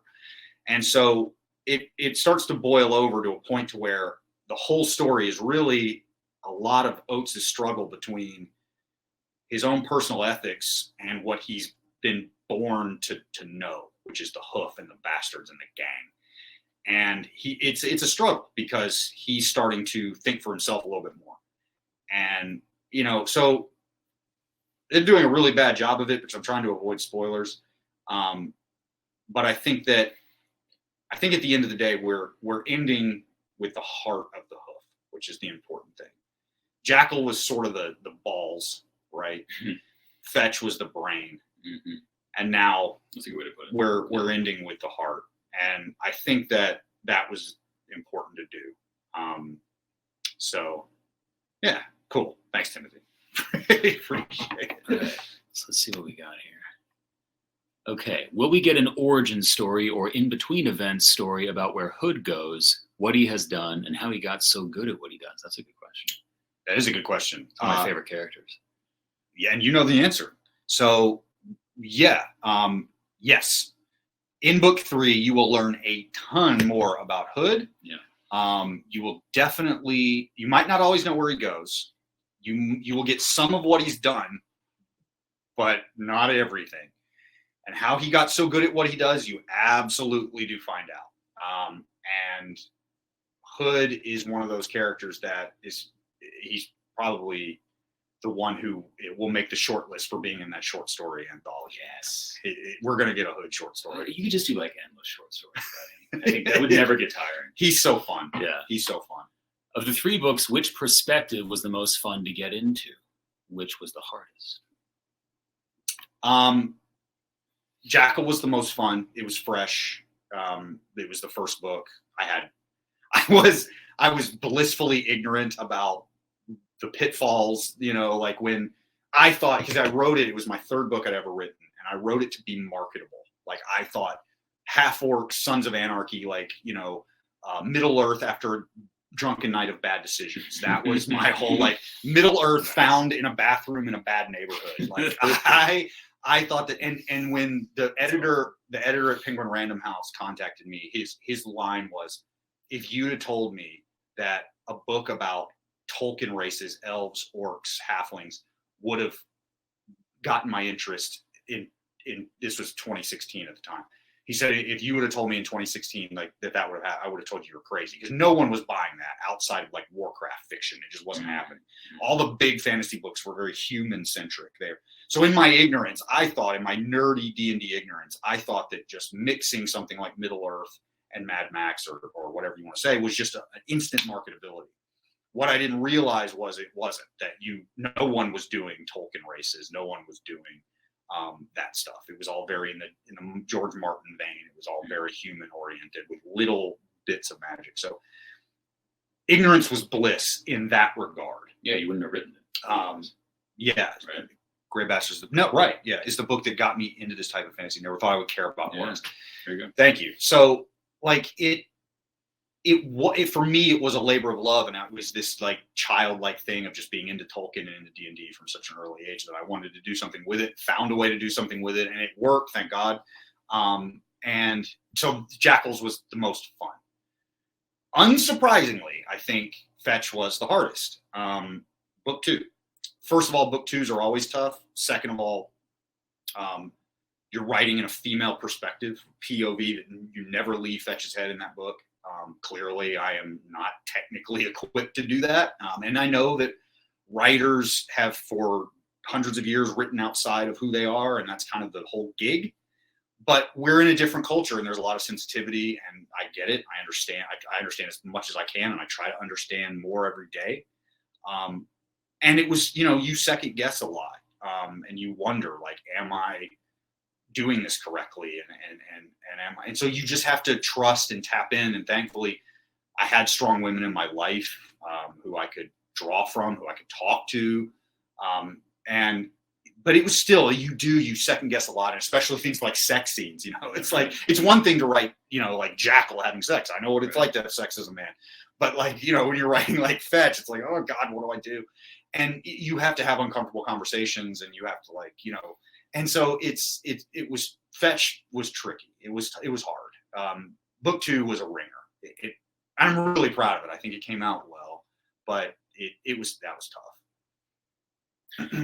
And so it starts to boil over to a point to where the whole story is really a lot of Oates' struggle between his own personal ethics and what he's been born to know, which is the Hoof and the bastards and the gang. And it's a struggle because he's starting to think for himself a little bit more. And, so they're doing a really bad job of it, which I'm trying to avoid spoilers. But I think at the end of the day, we're ending with the heart of the Hoof, which is the important thing. Jackal was sort of the balls, right? Mm-hmm. Fetch was the brain. Mm-hmm. And now that's a good way to put it. We're ending with the heart. And I think that was important to do. So, yeah, cool. Thanks, Timothy. Appreciate it. Right. So let's see what we got here. Okay. Will we get an origin story or in-between events story about where Hood goes, what he has done, and how he got so good at what he does? That's a good question. That is a good question. My favorite characters. Yeah, and you know the answer. So, yeah, yes. in book 3, you will learn a ton more about Hood. Yeah. You will definitely, you might not always know where he goes. You will get some of what he's done, but not everything. And how he got so good at what he does, you absolutely do find out. And Hood is one of those characters that he's probably the one who will make the short list for being in that short story anthology. Yes. We're going to get a Hood short story. You could just do like endless short stories. I think that would never get tiring. He's so fun. Yeah. He's so fun. Of the 3 books, which perspective was the most fun to get into? Which was the hardest? Jackal was the most fun. It was fresh. It was the first book I was blissfully ignorant about the pitfalls, like when I thought, because I wrote it was my 3rd book I'd ever written, and I wrote it to be marketable. Like I thought half orcs, Sons of Anarchy, Middle Earth after a drunken night of bad decisions. That was my whole Middle Earth found in a bathroom in a bad neighborhood. Like I thought that, and when the editor at Penguin Random House contacted me, his line was, if you'd have told me that a book about Tolkien races, elves, orcs, halflings, would have gotten my interest in this was 2016 at the time. He said, if you would have told me in 2016 that would have, I would have told you were crazy, because no one was buying that outside of Warcraft fiction. It just wasn't happening. All the big fantasy books were very human centric there. So in my ignorance, I thought, in my nerdy D&D ignorance, I thought that just mixing something like Middle Earth and Mad Max or whatever you want to say was just an instant marketability. What I didn't realize was it wasn't, that no one was doing Tolkien races. No one was doing that stuff. It was all very in the George Martin vein. It was all very human oriented with little bits of magic. So ignorance was bliss in that regard. Yeah, you wouldn't have written it. Yeah. Right. Grey Bastards. No, right. Yeah. It's the book that got me into this type of fantasy. Never thought I would care about words. There you go. Thank you. So it for me, it was a labor of love, and it was this childlike thing of just being into Tolkien and into D&D from such an early age that I wanted to do something with it, found a way to do something with it, and it worked, thank God. And so Jackals was the most fun. Unsurprisingly, I think Fetch was the hardest. Book 2. First of all, book 2s are always tough. Second of all, you're writing in a female perspective, POV, that you never leave Fetch's head in that book. Clearly, I am not technically equipped to do that. And I know that writers have for hundreds of years written outside of who they are, and that's kind of the whole gig. But we're in a different culture, and there's a lot of sensitivity, and I get it. I understand. I understand as much as I can, and I try to understand more every day. And it was, you second guess a lot, and you wonder, am I doing this correctly? And so you just have to trust and tap in. And thankfully, I had strong women in my life who I could draw from, who I could talk to. But it was still, you second guess a lot, and especially things like sex scenes. It's it's one thing to write, Jackal having sex. I know what it's like to have sex as a man. But when you're writing Fetch, it's oh God, what do I do? And you have to have uncomfortable conversations, and you have to and so Fetch was tricky. It was hard. Book 2 was a ringer. I'm really proud of it. I think it came out well, but that was tough.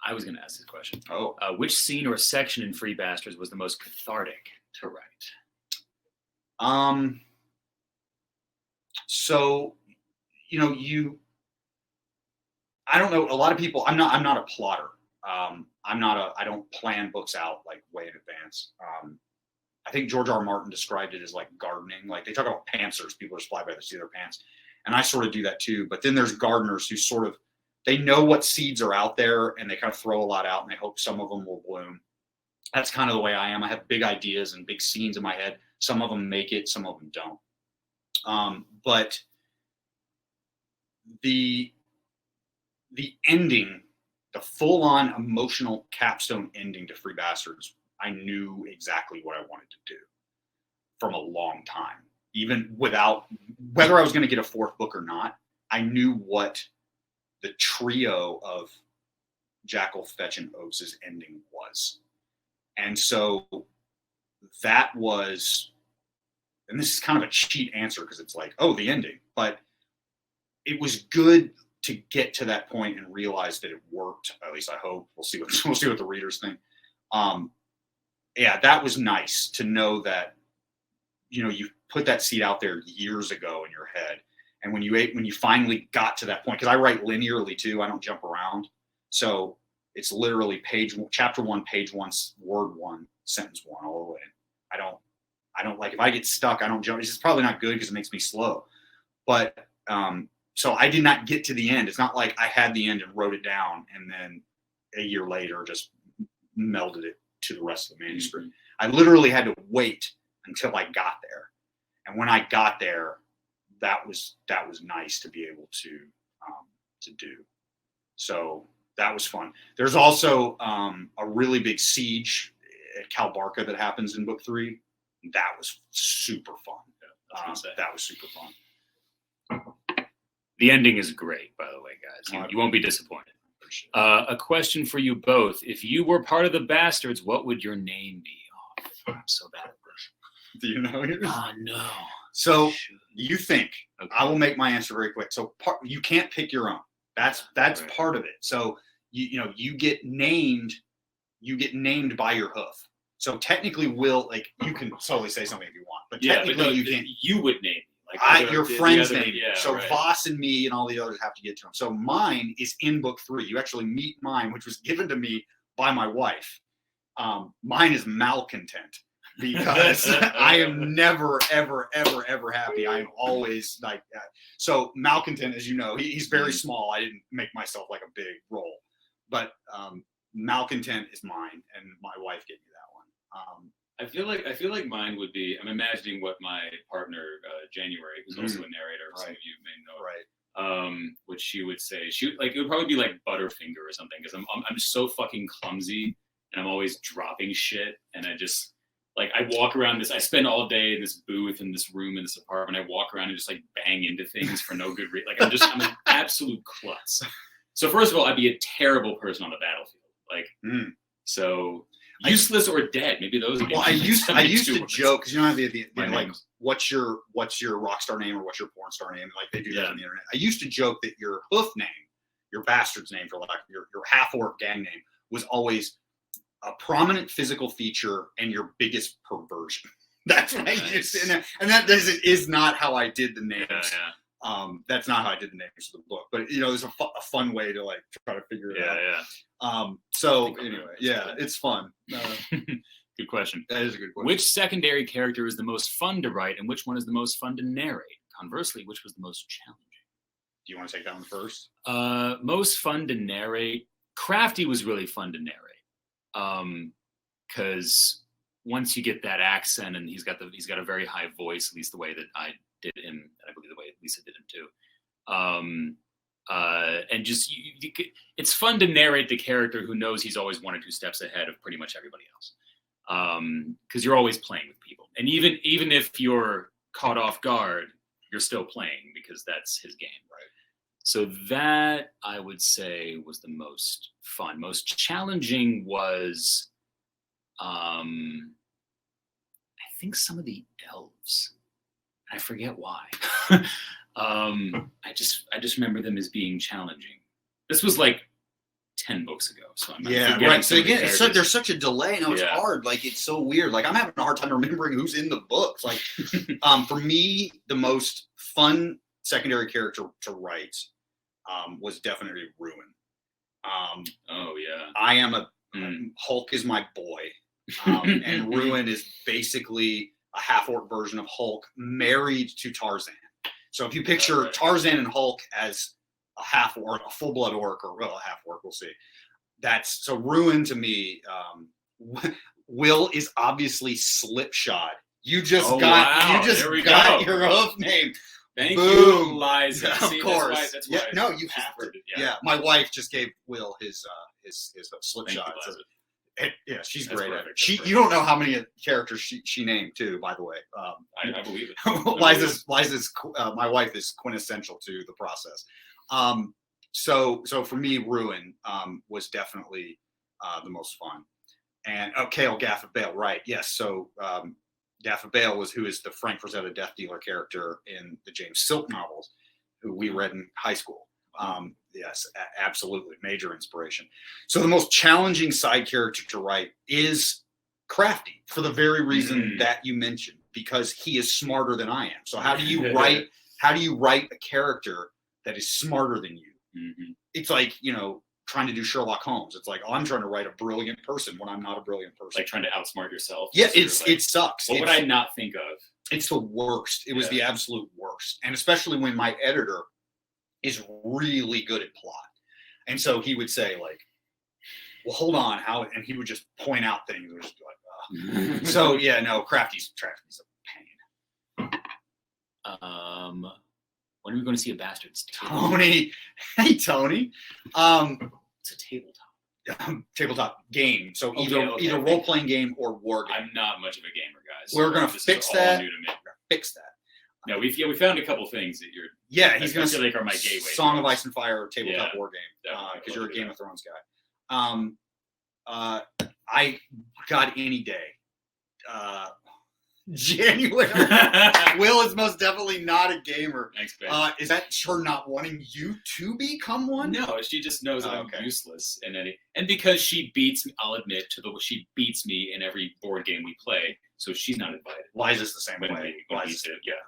I was going to ask this question. Oh, which scene or section in Free Bastards was the most cathartic to write? So, I don't know. A lot of people. I'm not a plotter. I don't plan books out way in advance. I think George R. R. Martin described it as gardening. They talk about pantsers. People just fly by the seat of their pants. And I sort of do that too. But then there's gardeners who they know what seeds are out there, and they kind of throw a lot out, and they hope some of them will bloom. That's kind of the way I am. I have big ideas and big scenes in my head. Some of them make it, some of them don't. But the ending, the full-on emotional capstone ending to Free Bastards, I knew exactly what I wanted to do from a long time. Even without, whether I was going to get a 4th book or not, I knew what the trio of Jackal, Fetch, and Oates' ending was. And so that was, and this is kind of a cheat answer because it's like, oh, the ending, but it was good to get to that point and realize that it worked. At least I hope. We'll see what the readers think. Yeah, that was nice to know that, you know, you put that seed out there years ago in your head, and when you finally got to that point, because I write linearly too, I don't jump around, so it's literally chapter 1, page 1, word 1, sentence 1 all the way. I don't like, if I get stuck, I don't jump. It's just probably not good because it makes me slow. But so I did not get to the end. It's not like I had the end and wrote it down and then a year later just melded it to the rest of the manuscript. I literally had to wait until I got there. And when I got there, that was nice to be able to do. So that was fun. There's also a really big siege at Cal Barca that happens in book 3. That was super fun. That was super fun. The ending is great, by the way, guys. You won't be disappointed. A question for you both. If you were part of the Bastards, what would your name be? Oh, I'm so bad at this. Do you know yours? Oh, no. So you think, okay. I will make my answer very quick. So you can't pick your own. That's right. Part of it. So you get named by your hoof. So technically, Will, like, you can totally say something if you want, but technically you can't. You would name me. Like your friend's name. Yeah, so right. Voss and me and all the others have to get to him. So mine is in book 3. You actually meet mine, which was given to me by my wife. Mine is malcontent because I am never, ever, ever, ever happy. I am always like that. So malcontent, as you know, he's very small. I didn't make myself like a big role, but malcontent is mine, and my wife gave me that one. I feel like mine would be. I'm imagining what my partner January, who's also a narrator, some of you may know, right? What she would say. It would probably be like Butterfinger or something, because I'm so fucking clumsy and I'm always dropping shit, and I just like I walk around this. I spend all day in this booth in this room in this apartment. I walk around and just like bang into things for no good reason. Like I'm an absolute klutz. So first of all, I'd be a terrible person on the battlefield. Like so. Useless or dead. Maybe those. Well, I used to joke because you know the like what's your rock star name or what's your porn star name? Like they do that on the internet. I used to joke that your hoof name, your bastard's name for like your half orc gang name, was always a prominent physical feature and your biggest perversion. That's what I used to, and that is not how I did the names. Yeah. That's not how I did the names of the book, but there's a fun way to like try to figure it out. Yeah. So anyway, it's fun. Good question. That is a good question. Which secondary character is the most fun to write, and which one is the most fun to narrate? Conversely, which was the most challenging? Do you want to take that one first? Most fun to narrate. Crafty was really fun to narrate, because once you get that accent, and he's got a very high voice, at least the way that I did him, and I believe the way Lisa did him too. And just it's fun to narrate the character who knows he's always 1 or 2 steps ahead of pretty much everybody else, because you're always playing with people, and even if you're caught off guard, you're still playing because that's his game, right? So that I would say was the most fun. Most challenging was I think some of the elves. I forget why. I just remember them as being challenging. This was like 10 books ago, so I'm right. So again, there's such a delay. No, it's hard. Like it's so weird. Like I'm having a hard time remembering who's in the books. Like for me, the most fun secondary character to write was definitely Ruin. Oh yeah. I am Hulk is my boy, and Ruin is basically a half-orc version of Hulk married to Tarzan. So if you picture Tarzan and Hulk as a half-orc, a full-blood orc, or a half-orc, we'll see. That's so Ruin to me. Will is obviously Slipshod. You just got your hoof name. Thank you, Liza. Of course. That's why no, you have to. Yeah, my wife just gave Will his Slipshod. Yeah, she's great at it. You don't know how many characters she named too, by the way. I believe it. Liza's my wife is quintessential to the process. So for me, Ruin was definitely the most fun. And Cale Gaffa Bale, right? Yes. So Gaffa Bale who is the Frank Frazetta death dealer character in the James Silk novels, who we read in high school. Yes, absolutely, major inspiration. So the most challenging side character to write is Crafty, for the very reason that you mentioned, because he is smarter than I am. So how do you write? How do you write a character that is smarter than you? It's like, you know, trying to do Sherlock Holmes. It's like, oh, I'm trying to write a brilliant person when I'm not a brilliant person. Like trying to outsmart yourself. Yeah, it sucks. What would I not think of? It's the worst. It was the absolute worst. And especially when my editor is really good at plot. And so he would say, like, well, hold on, how, and he would just point out things. It was just like, so yeah, no, Crafty's a pain. When are we going to see a Bastards? Tony. Hey, Tony. It's a Tabletop game. So either role-playing game or war game. I'm not much of a gamer, guys. We're going to fix that. New to me. We're gonna fix that. No, we found a couple things that you're. Yeah, he's going to like are my gateway. Song of Ice and Fire or tabletop war game, because you're a Game of Thrones guy. I got any day. January. Will is most definitely not a gamer. Thanks, Ben. Is that her not wanting you to become one? No, she just knows that I'm useless and because she beats me, I'll admit she beats me in every board game we play, so she's not invited. Liza's the same way.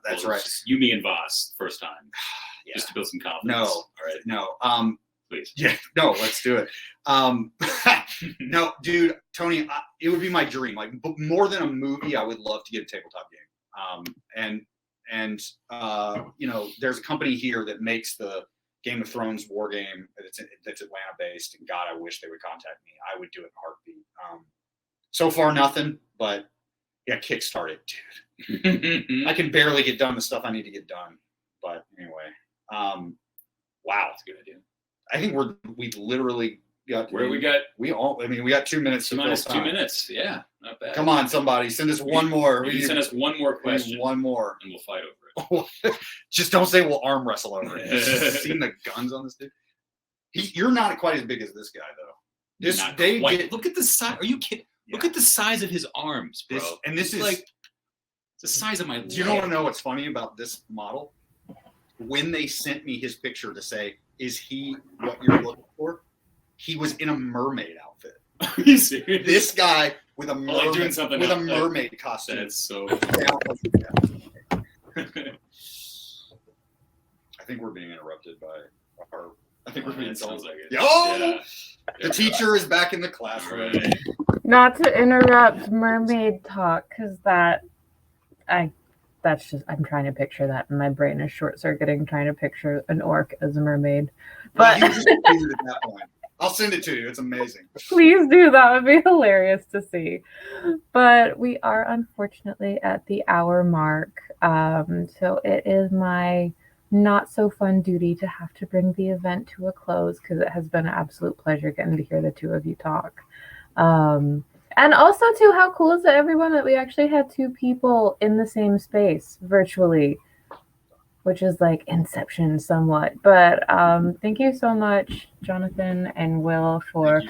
That's right. You, me, and Voss first time, just to build some confidence. No, all right, no. Please. Yeah, no, let's do it. No, dude, Tony, it would be my dream. Like, more than a movie, I would love to get a tabletop game. And you know, there's a company here that makes the Game of Thrones war game that's Atlanta based. And God, I wish they would contact me. I would do it in a heartbeat. So far, nothing. But yeah, kickstart it, dude. I can barely get done the stuff I need to get done. But anyway, wow, that's a good idea. I think we've literally got. We got 2 minutes. To minus 2 minutes. Yeah, not bad. Come on, somebody, send us one more. You send us one more question. One more, and we'll fight over it. Just don't say we'll arm wrestle over it. Seen the guns on this dude? You're not quite as big as this guy, though. Look at the size. Are you kidding? Yeah. Look at the size of his arms, bro. This is like the size of my leg. Do you want to know what's funny about this model? When they sent me his picture to say, is he what you're looking for? He was in a mermaid outfit. Are you serious? This guy with a mermaid, doing something with a mermaid costume. That's so. I think we're being interrupted by our. I think we're being told. Like it. Oh, yeah. The teacher is back in the classroom. Right. Not to interrupt mermaid talk, because I'm trying to picture that, and my brain is short-circuiting trying to picture an orc as a mermaid. But you just at that point. I'll send it to you. It's amazing. Please do. That would be hilarious to see. But we are unfortunately at the hour mark. So it is my not so fun duty to have to bring the event to a close, because it has been an absolute pleasure getting to hear the two of you talk. And also, too, how cool is it, everyone, that we actually had two people in the same space virtually, which is like Inception somewhat. But thank you so much, Jonathan and Will, for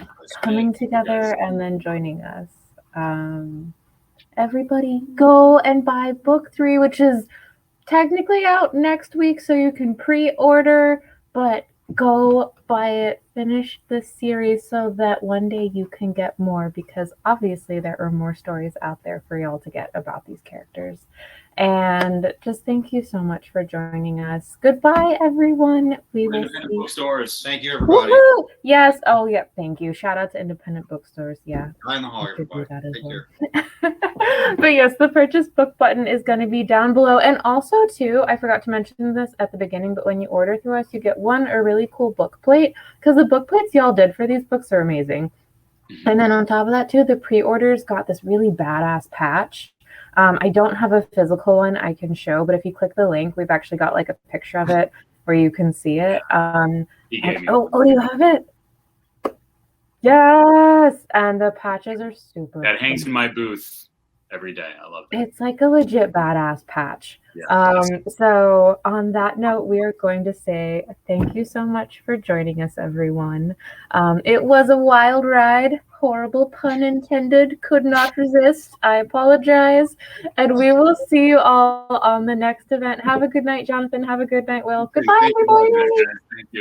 coming together and then joining us. Everybody, go and buy book 3, which is technically out next week, so you can pre-order, but go buy it, finish this series so that one day you can get more, because obviously there are more stories out there for y'all to get about these characters. And just thank you so much for joining us. Goodbye, everyone. We will see. Bookstores. Thank you, everybody. Woohoo! Yes. Oh, yeah. Thank you. Shout out to independent bookstores. Yeah. Hi in the hall, everybody. Take care. But yes, the purchase book button is going to be down below. And also, too, I forgot to mention this at the beginning, but when you order through us, you get a really cool book plate, because the book plates y'all did for these books are amazing. And then on top of that, too, the pre-orders got this really badass patch. I don't have a physical one I can show, but if you click the link, we've actually got like a picture of it where you can see it. Do you have it? Yes. And the patches are super. That hangs in my booth every day. I love it. It's like a legit badass patch. Yeah, so on that note, we are going to say thank you so much for joining us, everyone. It was a wild ride. horrible pun intended. Could not resist. I apologize. And we will see you all on the next event. Have a good night, Jonathan. Have a good night, Will. Goodbye, Thank you. everybody. Thank you.